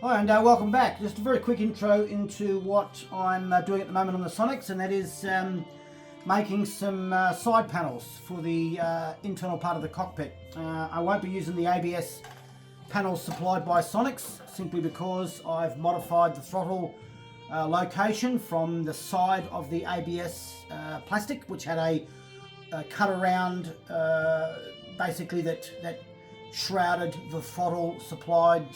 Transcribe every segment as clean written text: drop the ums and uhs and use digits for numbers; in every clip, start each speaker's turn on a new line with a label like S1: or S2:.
S1: Hi and welcome back. Just a very quick intro into what I'm doing at the moment on the Sonex, and that is making some side panels for the internal part of the cockpit. I won't be using the ABS panels supplied by Sonex simply because I've modified the throttle location from the side of the ABS plastic, which had a cut around basically that shrouded the throttle supplied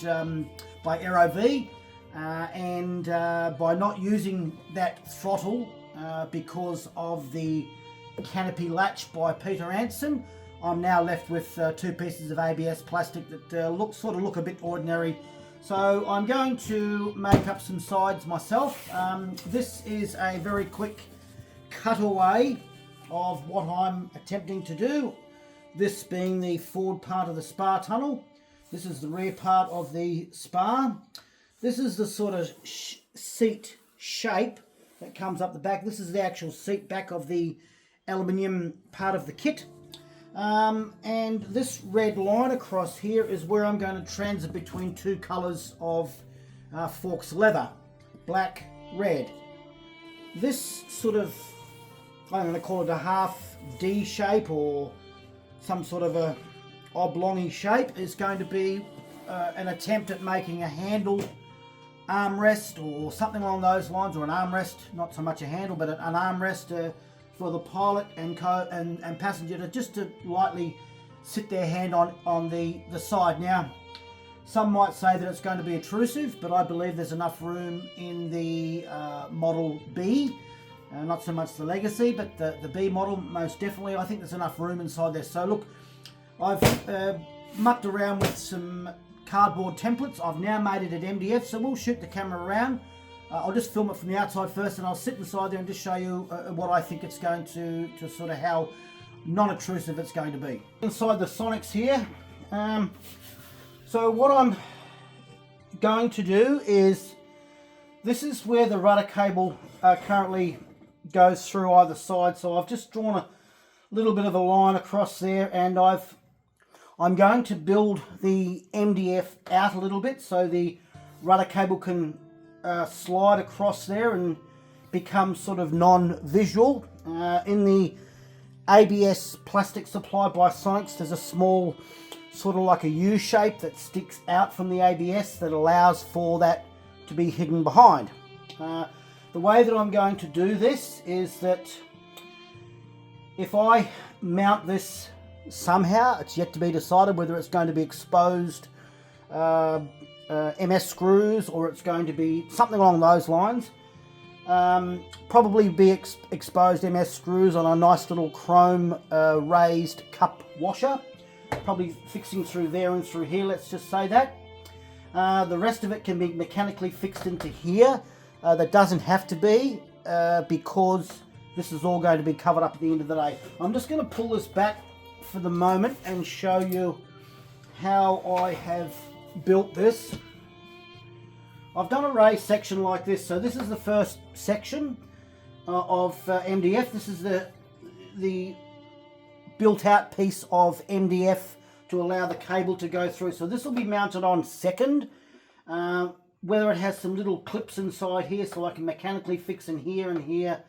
S1: by ROV, and by not using that throttle because of the canopy latch by Peter Anson, I'm now left with two pieces of ABS plastic that look a bit ordinary. So I'm going to make up some sides myself. This is a very quick cutaway of what I'm attempting to do. This being the forward part of the spar tunnel. This is the rear part of the spar. This is the sort of seat shape that comes up the back. This is the actual seat back of the aluminium part of the kit. And this red line across here is where I'm going to transit between two colours of Forks leather, black, red. This sort of, I'm going to call it a half D shape or some sort of a oblongy shape, is going to be an attempt at making a handle armrest or something along those lines, or an armrest, not so much a handle but an armrest for the pilot and passenger to lightly sit their hand on the side. Now, some might say that it's going to be intrusive, but I believe there's enough room in the Model B, not so much the Legacy, but the B model most definitely. I think there's enough room inside there. So look, I've mucked around with some cardboard templates. I've now made it at MDF, so we'll shoot the camera around. I'll just film it from the outside first, and I'll sit inside there and just show you what I think it's going to sort of how non-intrusive it's going to be. Inside the Sonex here. So what I'm going to do is, this is where the rudder cable currently goes through either side. So I've just drawn a little bit of a line across there, and I'm going to build the MDF out a little bit so the rudder cable can slide across there and become sort of non-visual. In the ABS plastic supplied by Sonex, there's a small sort of like a U shape that sticks out from the ABS that allows for that to be hidden behind. The way that I'm going to do this is that if I mount this somehow, it's yet to be decided whether it's going to be exposed MS screws or it's going to be something along those lines. Probably be exposed MS screws on a nice little chrome raised cup washer, probably fixing through there and through here, let's just say that. The rest of it can be mechanically fixed into here. That doesn't have to be because this is all going to be covered up at the end of the day. I'm just going to pull this back for the moment and show you how I have built this. I've done a raised section like this. So this is the first section of MDF. This is the built out piece of MDF to allow the cable to go through. So this will be mounted on second. Whether it has some little clips inside here so I can mechanically fix in here and here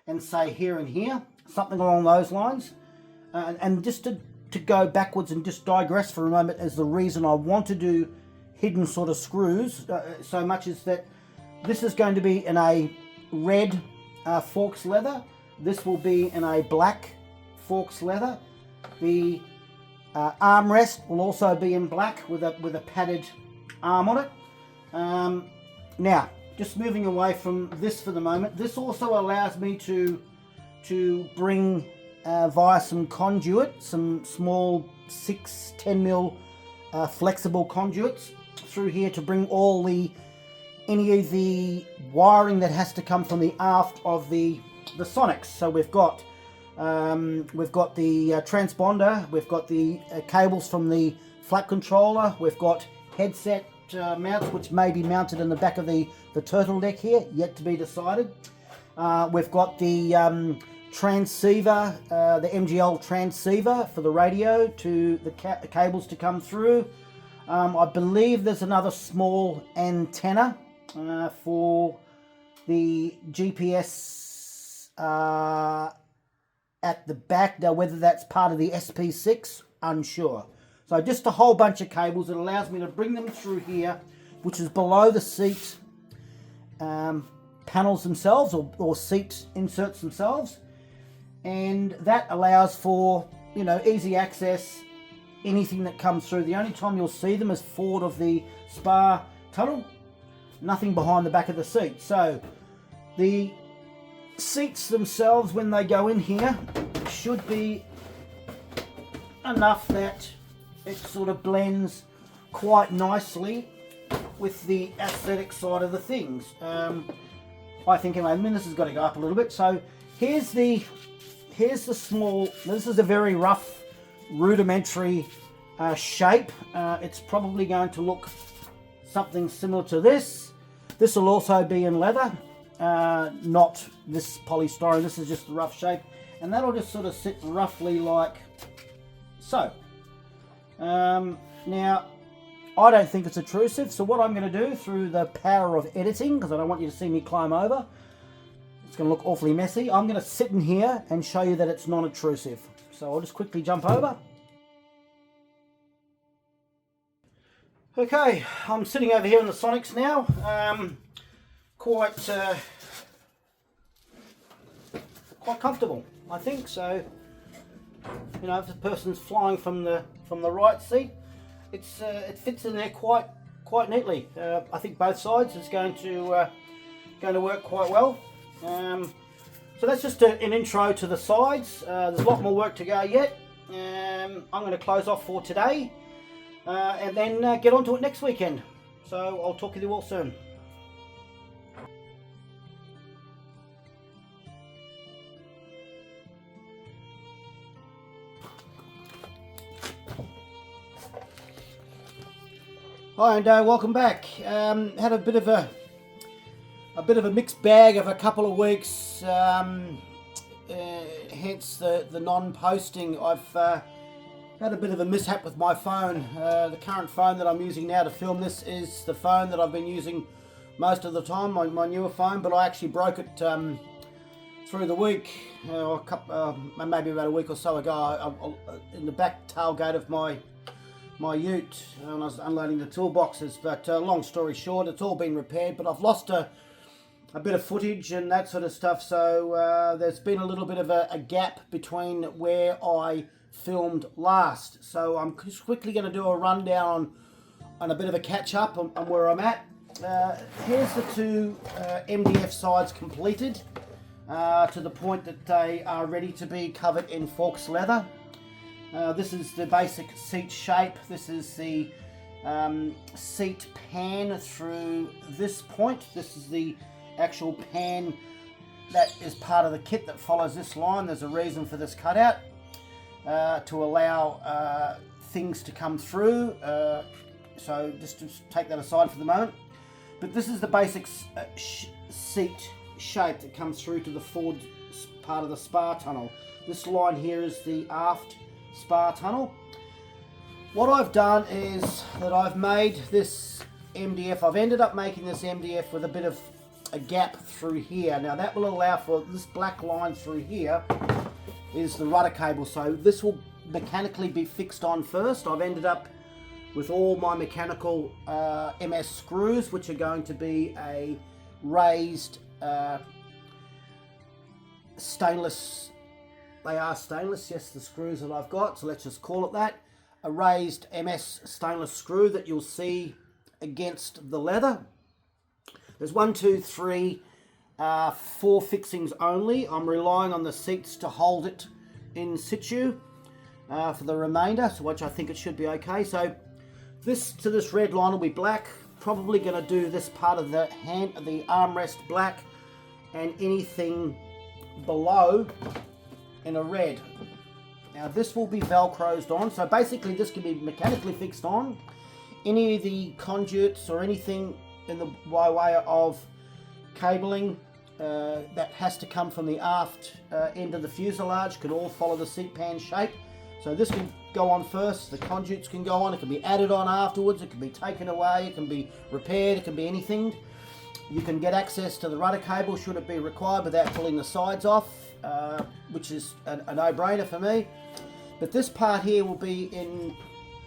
S1: and say here and here, something along those lines. And just to go backwards and just digress for a moment, as the reason I want to do hidden sort of screws so much is that this is going to be in a red Forks leather. This will be in a black Forks leather. The armrest will also be in black with a padded arm on it. Now, just moving away from this for the moment, this also allows me to bring via some conduit, some small 6-10 mil flexible conduits through here to bring any of the wiring that has to come from the aft of the Sonex. So we've got the transponder, we've got the cables from the flap controller, we've got headset mounts which may be mounted in the back of the turtleneck here, yet to be decided. We've got the transceiver, the MGL transceiver for the radio to the cables to come through. I believe there's another small antenna for the GPS at the back. Now whether that's part of the SP6, unsure. So just a whole bunch of cables. It allows me to bring them through here, which is below the seat panels themselves, or seat inserts themselves, and that allows for, you know, easy access. Anything that comes through. The only time you'll see them is forward of the spar tunnel, nothing behind the back of the seat. So the seats themselves, when they go in here, should be enough that it sort of blends quite nicely with the aesthetic side of the things. I think anyway. I mean, this has got to go up a little bit. So here's the small. This is a very rough, rudimentary shape. It's probably going to look something similar to this. This will also be in leather, not this polystyrene. This is just the rough shape, and that'll just sort of sit roughly like so. Now I don't think it's intrusive, so what I'm going to do, through the power of editing, because I don't want you to see me climb over, it's going to look awfully messy, I'm going to sit in here and show you that it's non-intrusive. So I'll just quickly jump over. Okay, I'm sitting over here in the Sonex now. Quite comfortable, I think. So, you know, if the person's flying from the right seat, it fits in there quite neatly. I think both sides is going to work quite well. So that's just an intro to the sides. There's a lot more work to go yet. I'm going to close off for today, and then get on to it next weekend. So I'll talk to you all soon. Hi, and welcome back. Had a bit of a mixed bag of a couple of weeks, hence the non-posting. I've had a bit of a mishap with my phone. The current phone that I'm using now to film this is the phone that I've been using most of the time, my newer phone, but I actually broke it through the week, or maybe about a week or so ago, in the back tailgate of my ute when I was unloading the toolboxes. But long story short, it's all been repaired, but I've lost a bit of footage and that sort of stuff, so there's been a little bit of a gap between where I filmed last. So I'm just quickly going to do a rundown on a bit of a catch up on where I'm at. Here's the two MDF sides completed to the point that they are ready to be covered in Forks leather. This is the basic seat shape. This is the seat pan through this point. This is the actual pan that is part of the kit that follows this line. There's a reason for this cutout, to allow things to come through. So just to take that aside for the moment. But this is the basic seat shape that comes through to the forward part of the spar tunnel. This line here is the aft spar tunnel. What I've done is that I've made this MDF, I've ended up making this MDF with a bit of a gap through here. Now that will allow for this black line through here is the rudder cable, so this will mechanically be fixed on first. I've ended up with all my mechanical MS screws, which are going to be a raised stainless. They are stainless, yes, the screws that I've got, so let's just call it that. A raised MS stainless screw that you'll see against the leather. There's 1, 2, 3, 4 fixings only. I'm relying on the seats to hold it in situ for the remainder, so which I think it should be okay. So this red line will be black. Probably going to do this part of the armrest black, and anything below in a red. Now this will be velcroed on, so basically this can be mechanically fixed on. Any of the conduits or anything in the by way of cabling that has to come from the aft end of the fuselage can all follow the seat pan shape. So this can go on first. The conduits can go on. It can be added on afterwards. It can be taken away. It can be repaired. It can be anything. You can get access to the rudder cable should it be required without pulling the sides off, which is a no-brainer for me. But this part here will be in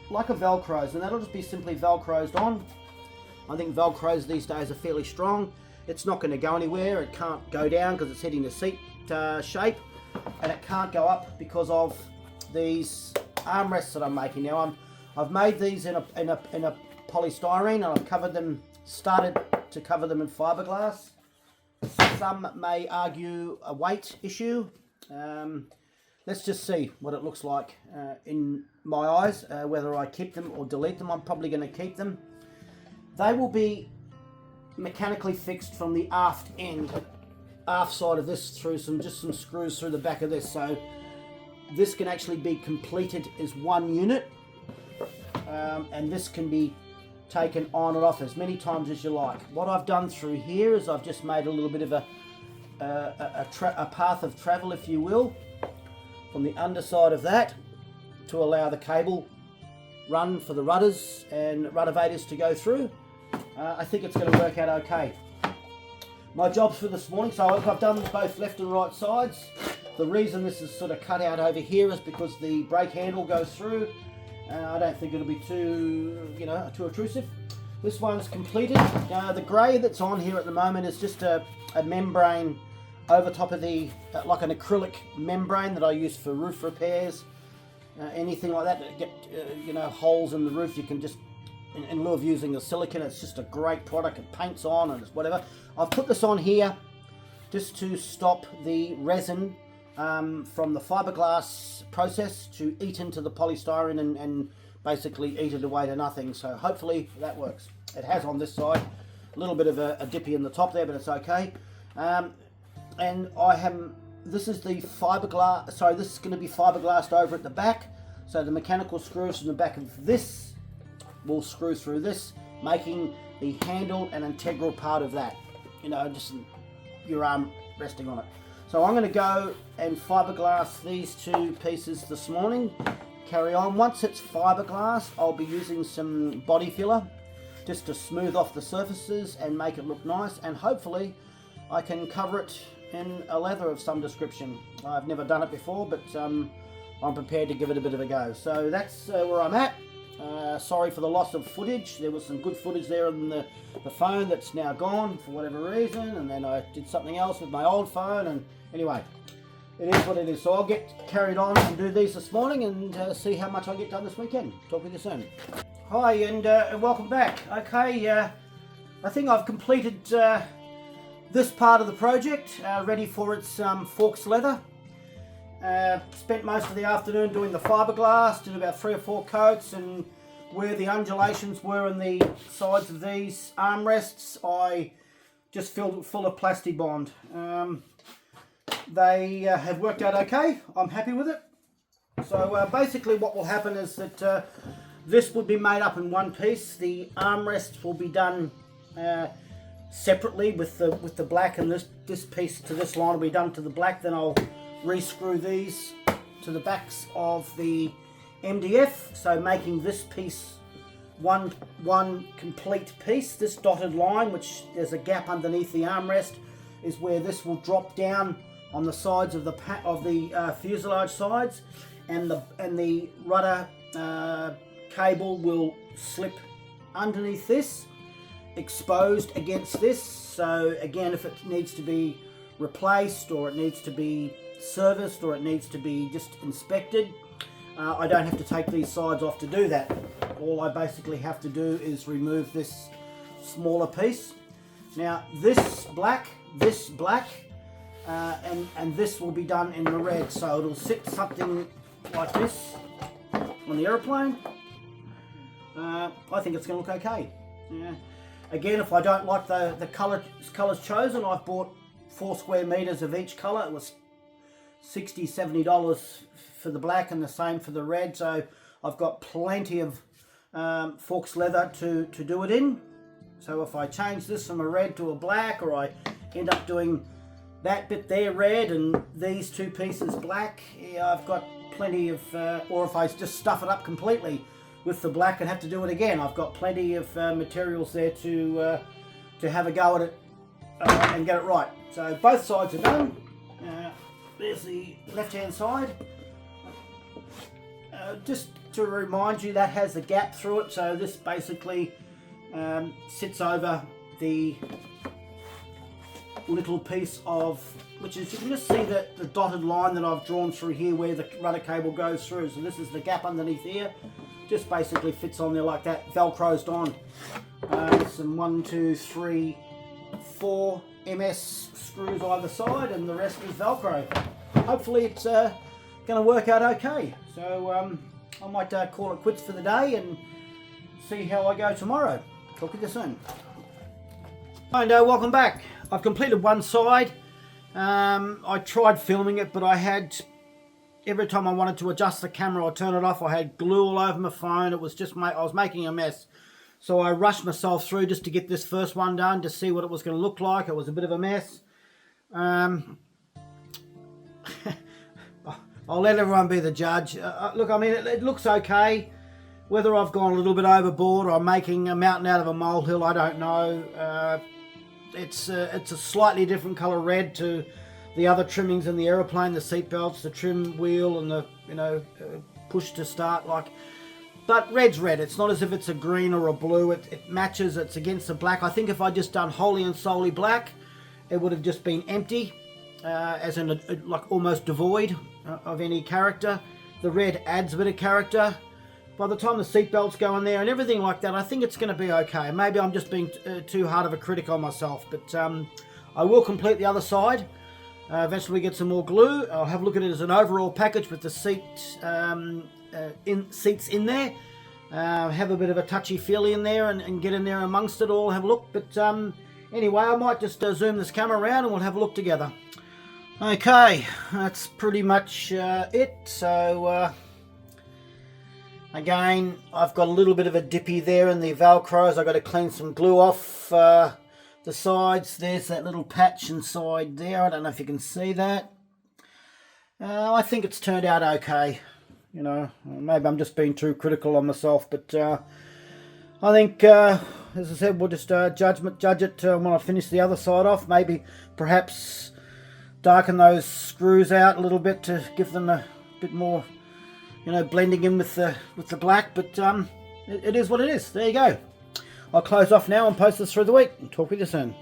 S1: like a Velcros, and that'll just be simply Velcroed on. I think Velcros these days are fairly strong. It's not going to go anywhere. It can't go down because it's hitting the seat shape, and it can't go up because of these armrests that I'm making. Now I've made these in a polystyrene, and I've covered them, started to cover them in fiberglass. Some may argue a weight issue. Let's just see what it looks like in my eyes, whether I keep them or delete them. I'm probably going to keep them. They will be mechanically fixed from the aft side of this through just some screws through the back of this. So this can actually be completed as one unit, and this can be taken on and off as many times as you like. What I've done through here is I've just made a little bit of a path of travel, if you will, from the underside of that to allow the cable run for the rudders and ruddervators to go through. I think it's going to work out okay. My jobs for this morning, so I've done both left and right sides. The reason this is sort of cut out over here is because the brake handle goes through. I don't think it'll be too obtrusive. This one's completed. The grey that's on here at the moment is just a membrane over top of the, like an acrylic membrane that I use for roof repairs. Anything like that get holes in the roof, you can just, in lieu of using the silicone, it's just a great product. It paints on and it's whatever. I've put this on here just to stop the resin from the fiberglass process to eat into the polystyrene and basically eat it away to nothing. So hopefully that works. It has on this side a little bit of a dippy in the top there, but it's okay. And this is the fiberglass, sorry, this is going to be fiberglassed over at the back. So the mechanical screws from the back of this will screw through this, making the handle an integral part of that. Just your arm resting on it. So I'm going to go and fiberglass these two pieces this morning. Carry on. Once it's fiberglass, I'll be using some body filler just to smooth off the surfaces and make it look nice, and hopefully I can cover it in a leather of some description. I've never done it before, but I'm prepared to give it a bit of a go. So that's where I'm at. Sorry for the loss of footage. There was some good footage there on the phone that's now gone for whatever reason, and then I did something else with my old phone, and anyway, it is what it is. So I'll get carried on and do these this morning and see how much I get done this weekend. Talk with you soon. Hi, and welcome back. Okay, I think I've completed this part of the project, ready for its forks leather. Spent most of the afternoon doing the fiberglass, did about 3 or 4 coats, and where the undulations were in the sides of these armrests, I just filled it full of Plastibond. They have worked out okay. I'm happy with it. So basically what will happen is that this will be made up in one piece. The armrests will be done separately with the black, and this piece to this line will be done to the black. Then I'll rescrew these to the backs of the MDF, so making this piece one complete piece. This dotted line, which there's a gap underneath the armrest, is where this will drop down on the sides of the fuselage sides, and the rudder cable will slip underneath this, exposed against this. So again, if it needs to be replaced, or it needs to be serviced, or it needs to be just inspected, I don't have to take these sides off to do that. All I basically have to do is remove this smaller piece. Now this black, and this will be done in the red, so it'll sit something like this on the aeroplane. I think it's going to look okay. Again, if I don't like the colours chosen, I've bought 4 square meters of each colour. It was $60, $70 for the black, and the same for the red. So I've got plenty of forks leather to do it in. So if I change this from a red to a black, or I end up doing that bit there red and these 2 pieces black, I've got plenty of, or if I just stuff it up completely with the black and have to do it again, I've got plenty of materials there to have a go at it and get it right. So both sides are done. There's the left hand side. Just to remind you, that has a gap through it, so this basically sits over the little piece of, which is, you can just see the dotted line that I've drawn through here where the rudder cable goes through. So this is the gap underneath here, just basically fits on there like that, velcroed on. Some 1, 2, 3, 4 MS screws either side, and the rest is velcro. Hopefully it's going to work out okay. So I might call it quits for the day and see how I go tomorrow. Talk to you soon. Hi, and welcome back. I've completed one side. I tried filming it, but I had, every time I wanted to adjust the camera or turn it off, I had glue all over my phone. It was just, I was making a mess. So I rushed myself through just to get this first one done, to see what it was going to look like. It was a bit of a mess. I'll let everyone be the judge. Look, I mean, it looks okay. Whether I've gone a little bit overboard or I'm making a mountain out of a molehill, I don't know. It's a slightly different colour red to the other trimmings in the aeroplane, the seat belts, the trim wheel, and the push to start. But red's red. It's not as if it's a green or a blue. It matches. It's against the black. I think if I just done wholly and solely black, it would have just been empty, as in like almost devoid of any character. The red adds a bit of character. By the time the seat belts go in there and everything like that, I think it's going to be okay. Maybe I'm just being too hard of a critic on myself, but I will complete the other side. Eventually get some more glue. I'll have a look at it as an overall package with the seats in there. Have a bit of a touchy-feely in there and get in there amongst it all, have a look. But anyway, I might just zoom this camera around and we'll have a look together. Okay, that's pretty much it. So again, I've got a little bit of a dippy there in the velcros. I've got to clean some glue off the sides. There's that little patch inside there. I don't know if you can see that. I think it's turned out okay. You know, maybe I'm just being too critical on myself, but I think, as I said, we'll just judge it when I finish the other side off. Maybe perhaps darken those screws out a little bit to give them a bit more, you know, blending in with the black. But it is what it is. There you go. I'll close off now and post this through the week. Talk with you soon.